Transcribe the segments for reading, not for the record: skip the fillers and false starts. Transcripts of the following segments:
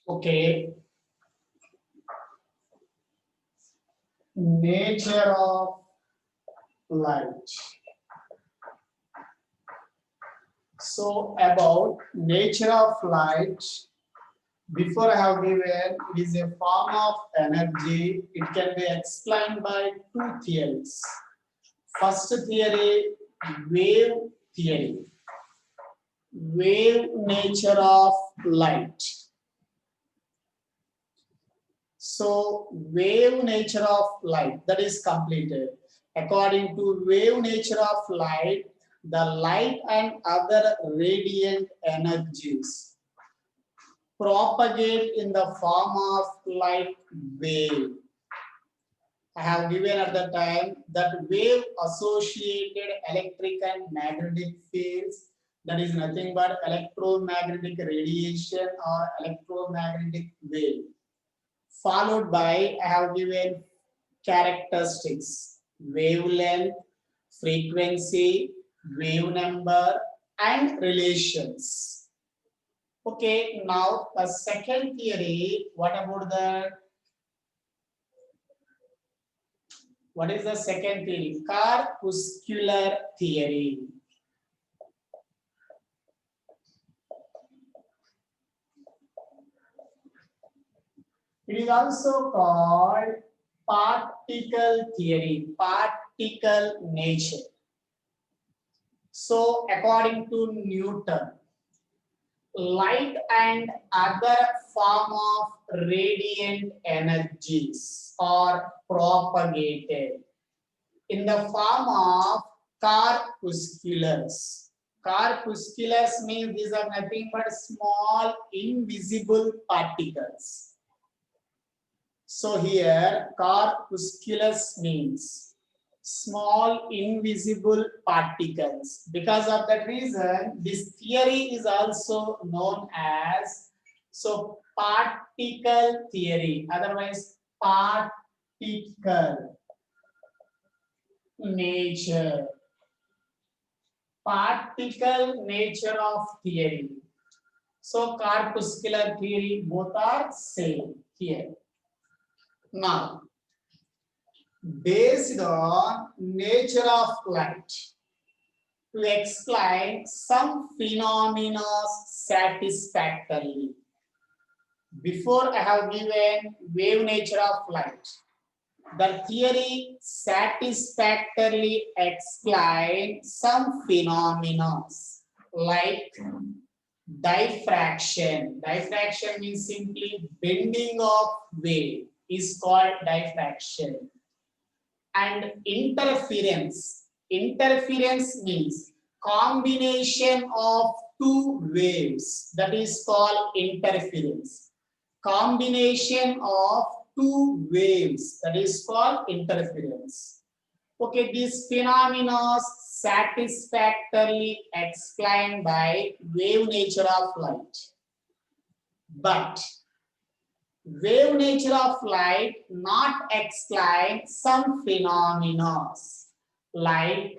Okay, nature of light. So about nature of light, before I have given, it is a form of energy. It can be explained by two theories. First theory, wave theory. Wave nature of light. So wave nature of light, that is completed. According to wave nature of light, the light and other radiant energies propagate in the form of light wave. I have given at the time that wave associated electric and magnetic fields, that is nothing but electromagnetic radiation or electromagnetic wave. Followed by, I have given characteristics, wavelength, frequency, wave number, and relations. Okay, now the second theory, what about the, what is the second theory? Corpuscular theory. It is also called particle theory, particle nature. So according to Newton, light and other form of radiant energies are propagated in the form of corpusculars. Corpusculars means these are nothing but small invisible particles. So here corpusculars means small invisible particles. Because of that reason, this theory is also known as particle theory, otherwise particle nature. Particle nature of theory. So corpuscular theory, both are same here. Now, based on nature of light, to explain some phenomena satisfactorily. Before I have given wave nature of light, the theory satisfactorily explains some phenomena like diffraction. Diffraction means simply bending of wave is called diffraction. And interference. Interference means combination of two waves, that is called interference. Combination of two waves, that is called interference. Okay, these phenomena satisfactorily explained by wave nature of light. But wave nature of light not explain some phenomena like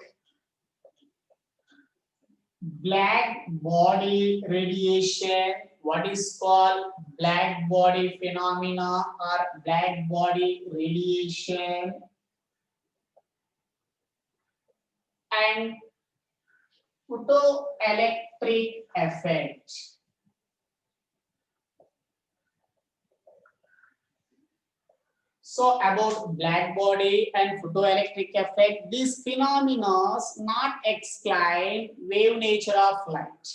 black body radiation. What is called black body phenomena or black body radiation, and photoelectric effect. So about black body and photoelectric effect, these phenomena not explain wave nature of light.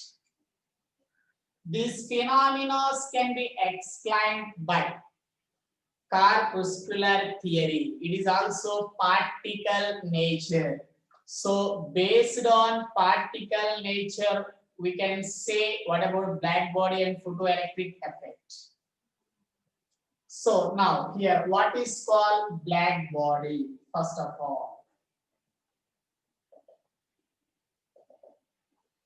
These phenomena can be explained by corpuscular theory. It is also particle nature. So based on particle nature, we can say what about black body and photoelectric effect. So now here, what is called black body? First of all,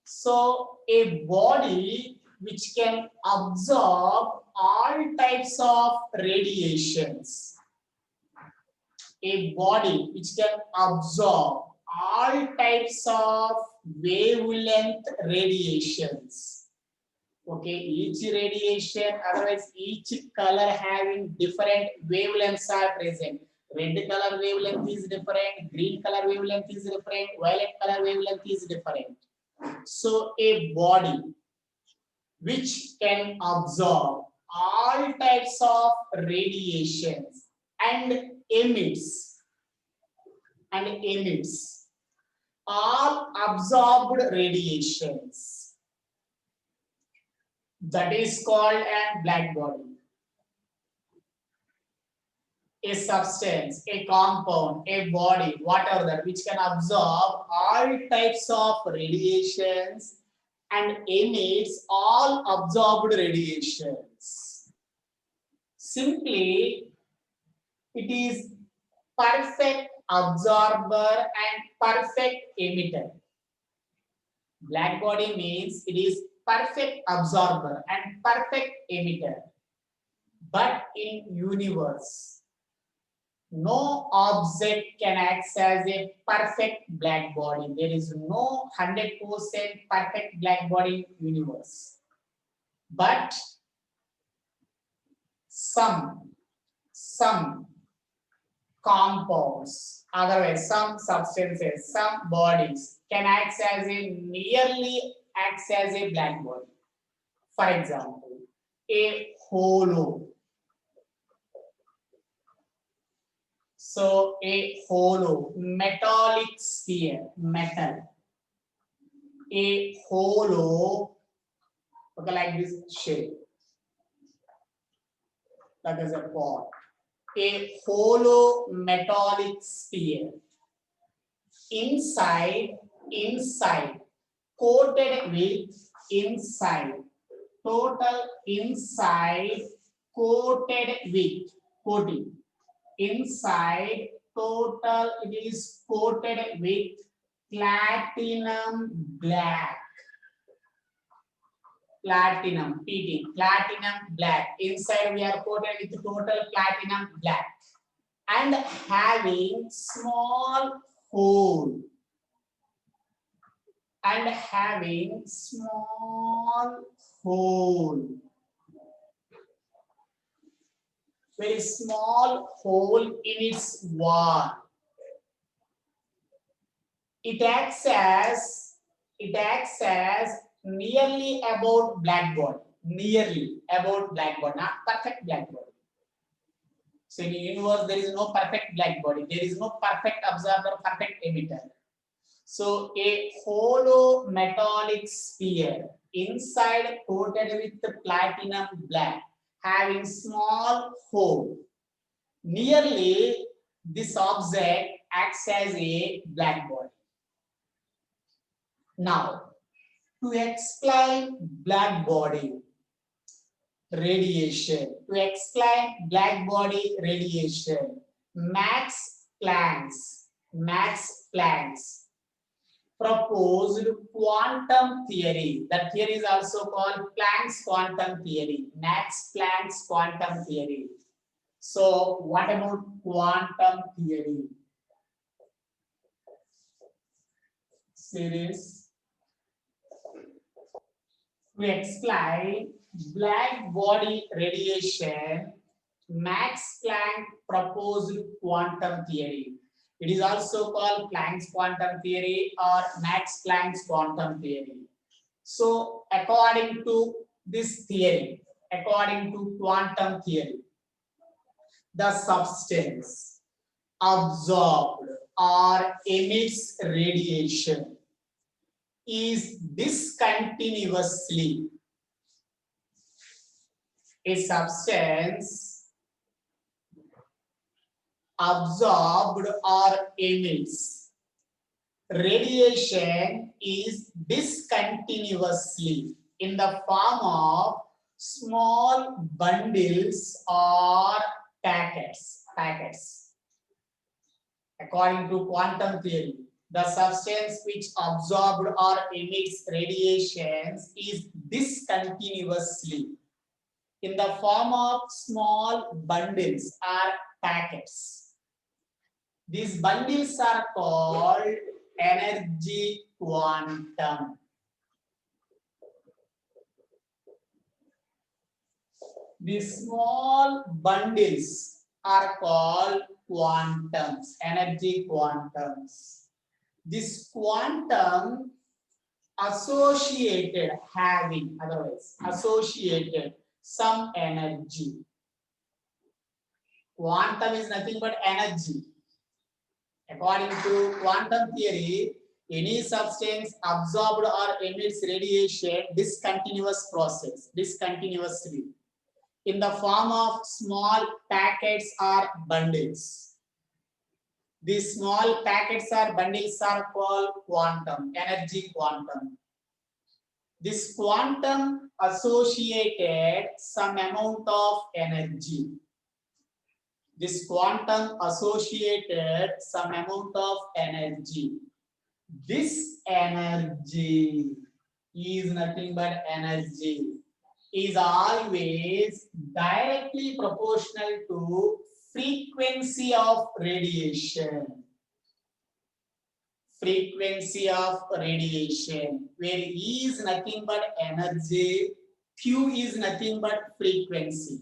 so a body which can absorb all types of radiations. A body which can absorb all types of wavelength radiations. Okay, each radiation, otherwise each color having different wavelengths are present. Red color wavelength is different, green color wavelength is different, violet color wavelength is different. So a body which can absorb all types of radiations and emits all absorbed radiations, that is called a black body. A substance, a compound, a body, whatever that, which can absorb all types of radiations and emits all absorbed radiations. Simply, it is perfect absorber and perfect emitter. Black body means it is perfect absorber and perfect emitter. But in universe, no object can act as a perfect black body. There is no 100% perfect black body in universe. But some compounds, otherwise some substances, some bodies can act as a black body. For example, a hollow. So a hollow metallic sphere, metal. A hollow, okay, like this shape. That is a pot. A hollow metallic sphere. Inside, coated with inside. Total inside coated with coating. Inside total it is coated with platinum black. Platinum, PT, platinum black. Inside we are coated with total platinum black and having small hole. Very small hole in its wall. It acts as nearly about black body. Nearly about black body, not perfect black body. So in the universe, there is no perfect black body. There is no perfect absorber, perfect emitter. So a hollow metallic sphere inside coated with the platinum black, having small hole. Nearly this object acts as a black body. Now, to explain black body radiation, Max Planck's proposed quantum theory. That theory is also called Planck's quantum theory, Max Planck's quantum theory. So, what about quantum theory? Series. To explain black body radiation, Max Planck proposed quantum theory. It is also called Planck's quantum theory or Max Planck's quantum theory. So, according to this theory, according to quantum theory, the substance absorbed or emits radiation is discontinuously a substance absorbed or emits radiation is discontinuously in the form of small bundles or packets. According to quantum theory, the substance which absorbed or emits radiations is discontinuously in the form of small bundles or packets. These bundles are called energy quantum. The small bundles are called quantums, energy quantums. This quantum associated having, otherwise associated some energy. Quantum is nothing but energy. According to quantum theory, any substance absorbed or emits radiation discontinuous process, discontinuously, in the form of small packets or bundles. These small packets or bundles are called quantum, energy quantum. This quantum associated some amount of energy. This quantum associated some amount of energy. This energy is nothing but energy, is always directly proportional to frequency of radiation. Frequency of radiation, where E is nothing but energy, Q is nothing but frequency.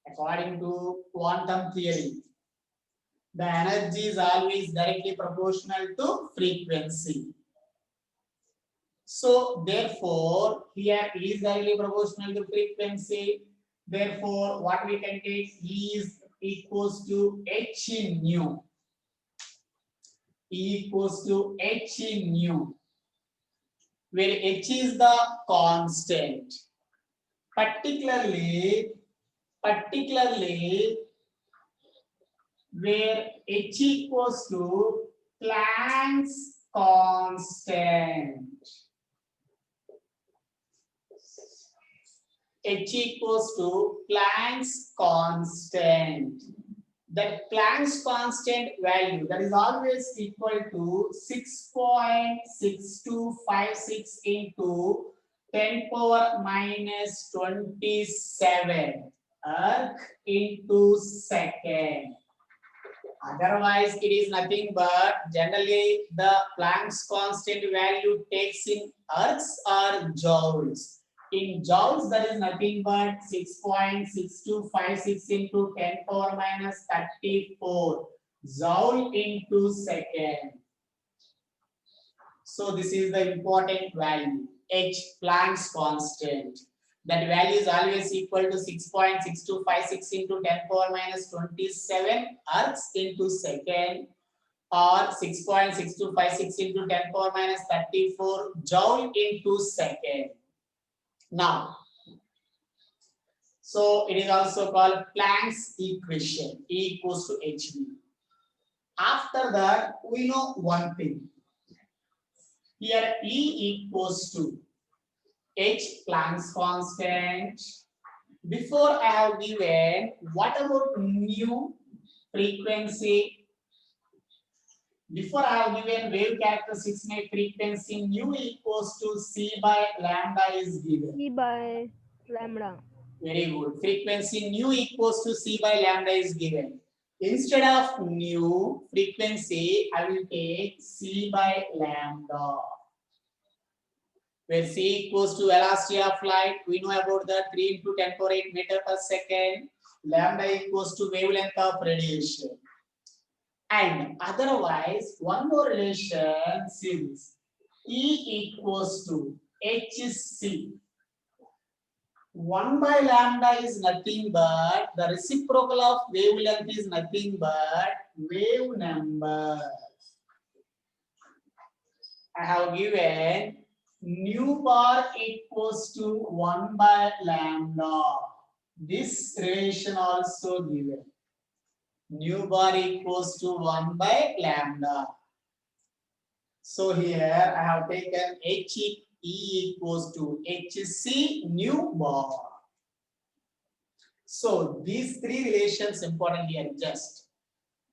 According to quantum theory, the energy is always directly proportional to frequency. So therefore, here E is directly proportional to frequency. Therefore, what we can take, E is equals to H in nu. E equals to H in nu, where H is the constant. Particularly where H equals to Planck's constant. H equals to Planck's constant. That Planck's constant value, that is always equal to 6.6256 into 10 power minus 27 erg into second. Otherwise, it is nothing but generally the Planck's constant value takes in ergs or joules. In joules, that is nothing but 6.6256 into 10 power minus 34 joule into second. So this is the important value, H, Planck's constant. That value is always equal to 6.6256 into 10 power minus 27 ergs into second, or 6.6256 into 10 power minus 34 joule into second. Now, so it is also called Planck's equation, E equals to hv. After that, we know one thing. Here E equals to H, Planck's constant. Before I have given, what about nu, frequency? Before I have given wave characteristics, my frequency nu equals to C by lambda is given. C by lambda. Very good. Frequency nu equals to C by lambda is given. Instead of nu, frequency, I will take C by lambda, where C equals to velocity of light. We know about that, 3 into 10 power 8 meter per second. Lambda equals to wavelength of radiation. And otherwise, one more relation, see this. E equals to Hc. 1 by lambda is nothing but the reciprocal of wavelength is nothing but wave number. I have given nu bar equals to 1 by lambda. This relation also given. Nu bar equals to 1 by lambda. So here I have taken He equals to Hc nu bar. So these three relations important here just.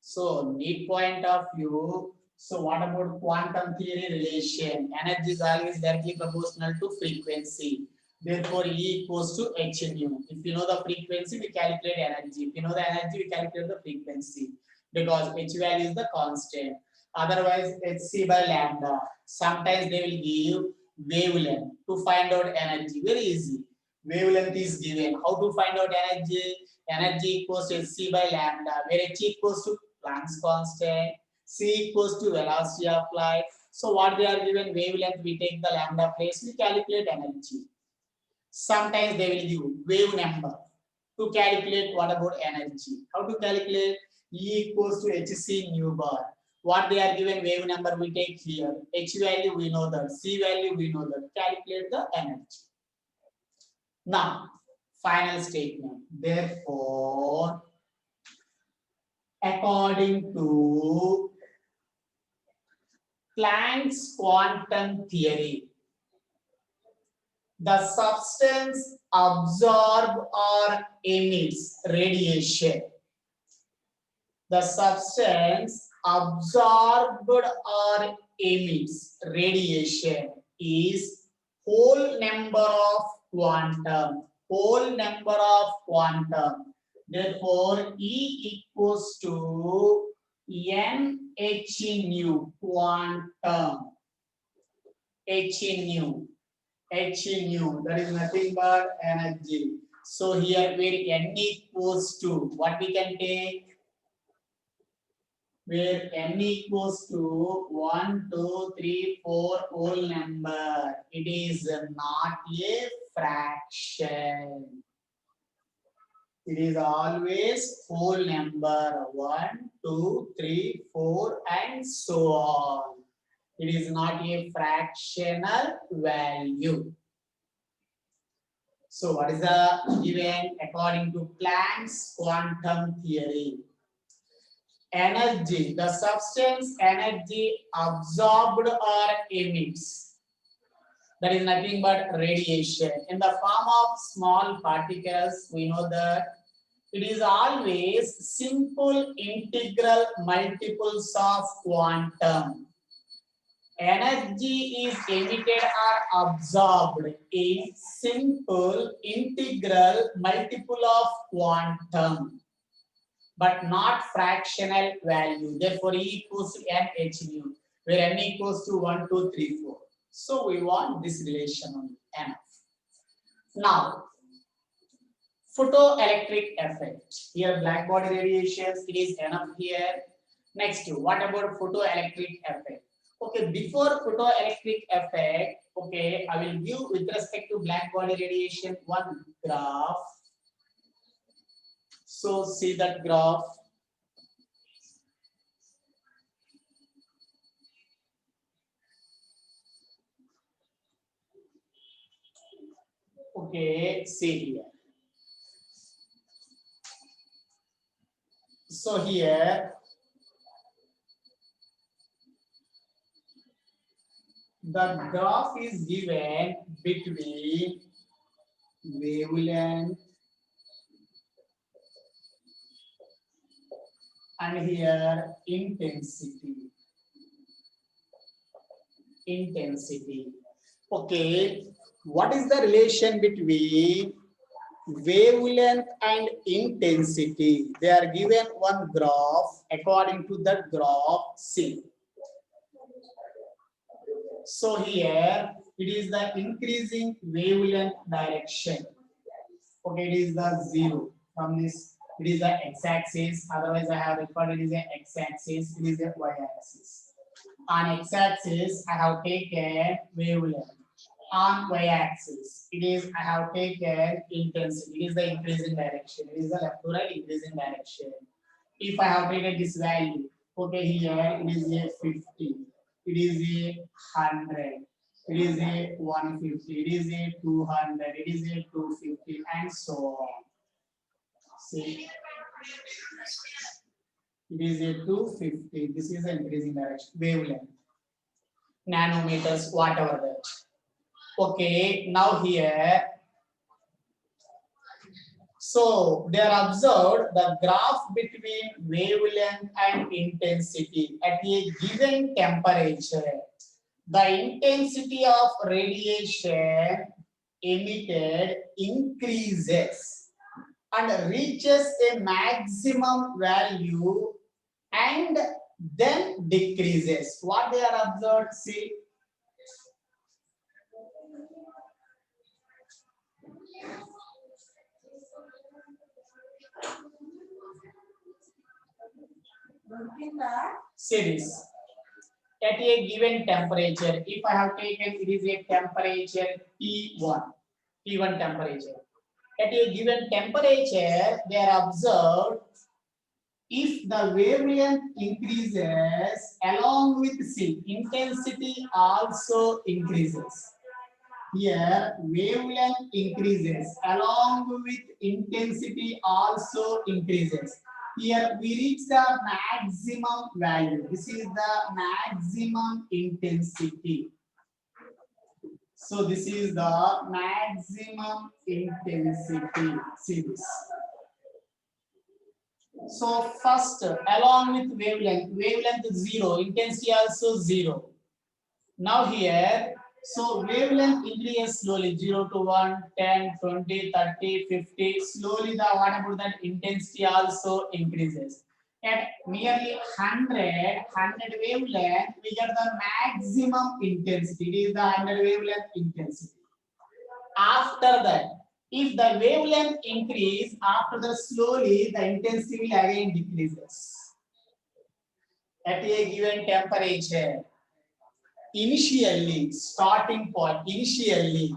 So need point of view. So what about quantum theory relation? Energy is always directly proportional to frequency. Therefore, E equals to H nu. If you know the frequency, we calculate energy. If you know the energy, we calculate the frequency. Because H value is the constant. Otherwise, Hc by lambda. Sometimes they will give wavelength to find out energy. Very easy. wavelength is given. How to find out energy? Energy equals to c by lambda, where h equals to Planck's constant, c equals to velocity of light. So what they are given wavelength, we take the lambda place, we calculate energy. Sometimes they will give wave number to calculate what about energy. How to calculate? E equals to hc nu bar. What they are given wave number we take here. H value we know that, c value we know that. Calculate the energy. Now, final statement. Therefore, according to Planck's quantum theory, the substance absorb or emits radiation. The substance absorbed or emits radiation is whole number of quantum. Whole number of quantum. Therefore, E equals to NH nu quantum. H nu. H nu, that is nothing but energy. So here where N equals to, what we can take? Where N equals to 1, 2, 3, 4 whole number. It is not a fraction. It is always whole number. 1, 2, 3, 4 and so on. It is not a fractional value. So what is the given according to Planck's quantum theory? Energy, the substance energy absorbed or emits, that is nothing but radiation in the form of small particles. We know that it is always simple integral multiples of quantum. Energy is emitted or absorbed in simple integral multiple of quantum, but not fractional value. Therefore, E equals to NH nu, where N equals to 1, 2, 3, 4. So we want this relation on N. Now, photoelectric effect. Here, black body radiations, it is enough here. Next, what about photoelectric effect? Okay, before photoelectric effect, okay, I will give with respect to black body radiation one graph. So see that graph. Okay, see here. So here, the graph is given between wavelength and here intensity. Okay, what is the relation between wavelength and intensity? They are given one graph. According to that graph, see. So here it is the increasing wavelength direction. Okay, it is the 0 from this. It is the x-axis. Otherwise, I have recorded it is the x-axis. It is the y-axis. On x-axis, I have taken wavelength. On y-axis, it is I have taken intensity. It is the increasing direction. It is the left to right increasing direction. If I have taken this value, okay, here it is a 50. It is a 100. It is a 150. It is a 200. It is a 250, and so on. See, it is a 250. This is the increasing direction. Wavelength, nanometers, whatever that. Okay, now here, so they are observed the graph between wavelength and intensity at a given temperature. The intensity of radiation emitted increases and reaches a maximum value and then decreases. What they are observed, see. See this. At a given temperature, if I have taken it is a temperature T1 temperature. At a given temperature, they are observed if the wavelength increases along with C, intensity also increases. Here, wavelength increases along with intensity also increases. Here we reach the maximum value. This is the maximum intensity. So this is the maximum intensity. See this. So first, along with wavelength is 0, intensity also 0. Now here, so wavelength increases slowly, 0 to 1, 10, 20, 30, 50. Slowly the what about that intensity also increases. At nearly 100 wavelength, we get the maximum intensity. It is the 100 wavelength intensity. After that, if the wavelength increase, after that slowly the intensity will again decreases. At a given temperature, initially, starting point, initially,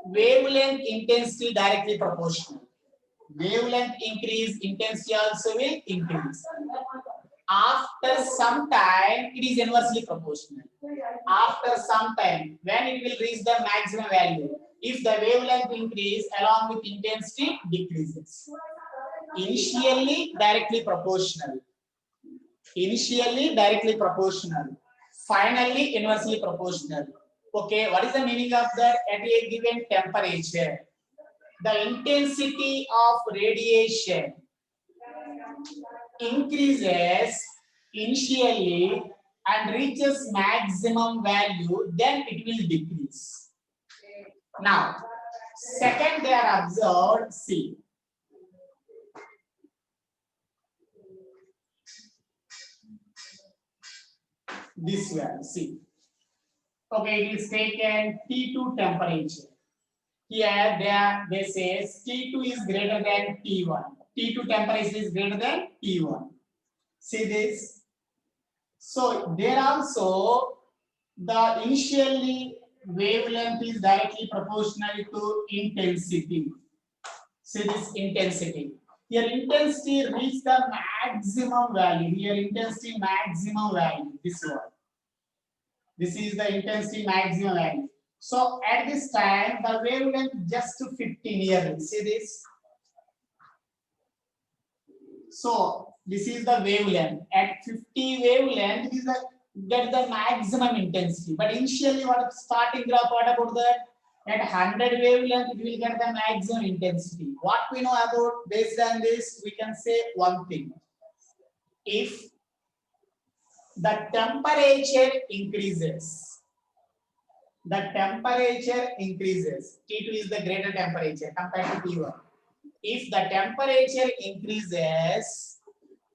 wavelength intensity directly proportional. Wavelength increase, intensity also will increase. After some time, it is inversely proportional. After some time, when it will reach the maximum value, if the wavelength increase along with intensity decreases. Initially, directly proportional. Initially, directly proportional. Finally, inversely proportional. Okay, what is the meaning of that? At a given temperature, the intensity of radiation increases initially and reaches maximum value, then it will decrease. Now, second they are observed, see. This one, see. Okay, it is taken T2 temperature. Here they say T2 is greater than T1. T2 temperature is greater than T1. See this. So there also the initially wavelength is directly proportional to intensity. See this intensity. Here intensity reach the maximum value. Here intensity maximum value. This one. This is the intensity maximum value. So at this time, the wavelength just to 15 nearly. See this? So this is the wavelength. At 50 wavelength, it is the get the maximum intensity. But initially, what starting graph? What about that? At 100 wavelength, it will get the maximum intensity. What we know about based on this, we can say one thing. If the temperature increases, T2 is the greater temperature compared to T1. If the temperature increases,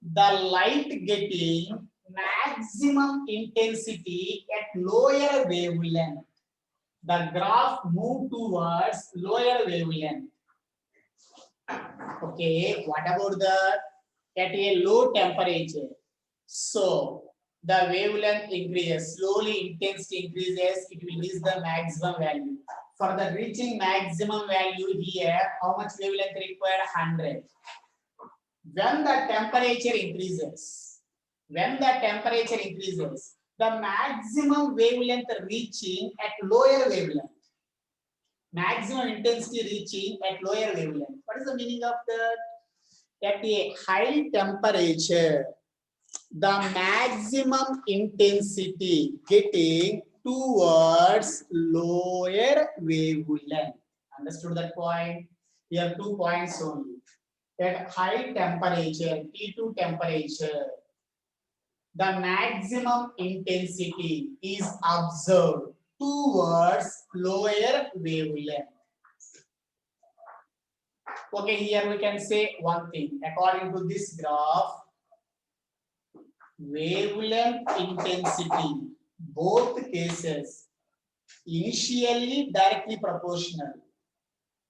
the light getting maximum intensity at lower wavelength. The graph move towards lower wavelength. Okay, what about at a low temperature? So the wavelength increases, slowly intensity increases, it will reach the maximum value. For the reaching maximum value here, how much wavelength required? 100. When the temperature increases, the maximum wavelength reaching at lower wavelength. Maximum intensity reaching at lower wavelength. What is the meaning of that? At a high temperature, the maximum intensity getting towards lower wavelength. Understood that point? We have 2 points only. At high temperature, T2 temperature, the maximum intensity is observed towards lower wavelength. Okay, here we can say one thing. According to this graph, wavelength intensity, both cases, initially directly proportional.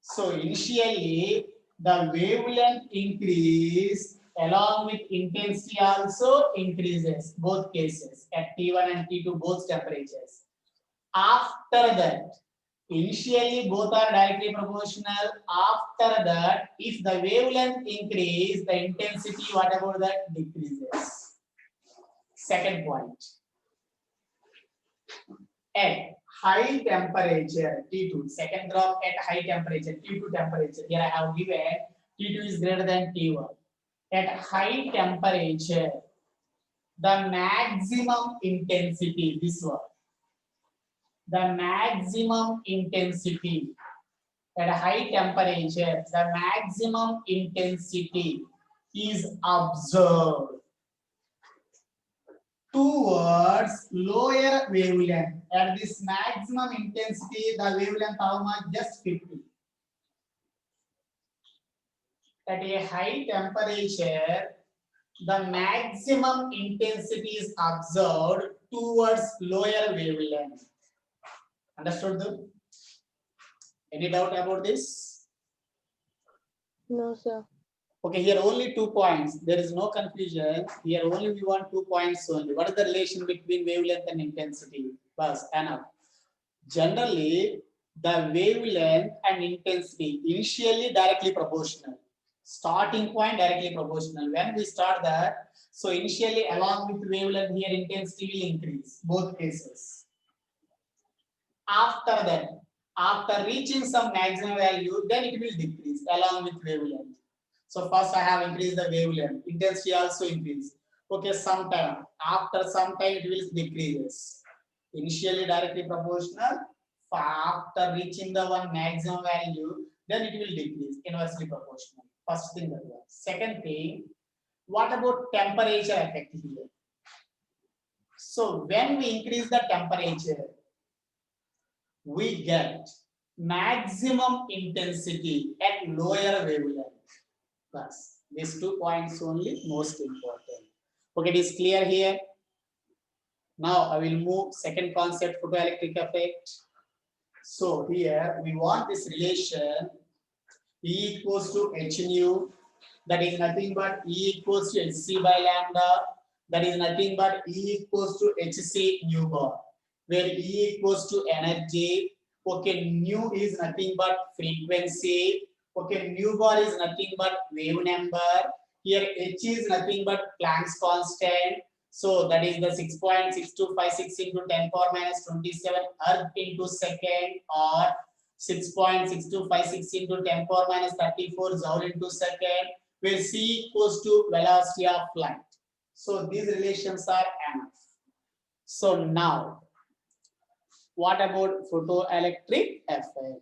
So initially, the wavelength increase along with intensity also increases, both cases at T1 and T2, both temperatures. After that, initially both are directly proportional. After that, if the wavelength increase, the intensity, what about that, decreases. Second point. At high temperature T2, second graph at high temperature T2 temperature. Here I have given T2 is greater than T1. At high temperature, the maximum intensity, this one, the maximum intensity at high temperature, the maximum intensity is observed towards lower wavelength. At this maximum intensity, the wavelength how much? Just 50. At a high temperature, the maximum intensity is observed towards lower wavelength. Understood? Any doubt about this? No, sir. Okay, here only 2 points. There is no confusion. Here only we want 2 points only. What is the relation between wavelength and intensity? Bas, enough. Generally, the wavelength and intensity initially directly proportional. Starting point directly proportional. When we start that, so initially along with wavelength here intensity will increase, both cases. After that, after reaching some maximum value, then it will decrease along with wavelength. So first I have increased the wavelength, intensity also increase. Okay, sometime, after some time it will decreases. Initially directly proportional, after reaching the one maximum value, then it will decrease, inversely proportional. First thing that was. Second thing, what about temperature effect here? So when we increase the temperature, we get maximum intensity at lower wavelength. Plus, these 2 points only most important. Okay, it is clear here. Now I will move second concept, photoelectric effect. So here we want this relation E equals to h nu, that is nothing but E equals to hc by lambda, that is nothing but E equals to hc nu bar, where E equals to energy. Okay, nu is nothing but frequency. Okay, nu bar is nothing but wave number. Here h is nothing but Planck's constant. So that is the 6.6256 into 10 power minus 27 earth into second, or 6.6256 into 10 power minus 34 joule into second, where c equals to velocity of light. So these relations are enough. So now, what about photoelectric effect?